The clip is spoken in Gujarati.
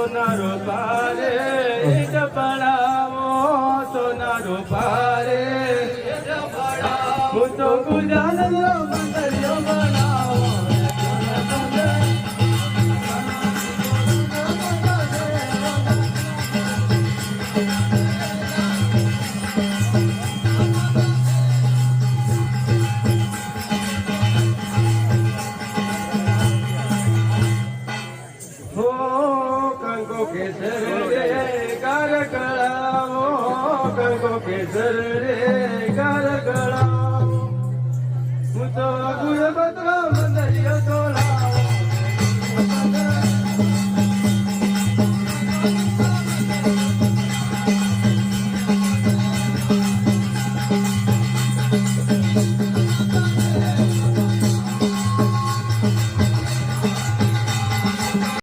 સોના રૂપા રે ઈટ પડાવો સોના રૂપા રે ઈટ પડાવો હું તો ગુજારનો બંદરિયો બનાવો કેસર રે ગાર ગળાવો કંકો કેસર રે ગાર ગળાવો હું તો ગુણ બતરાવ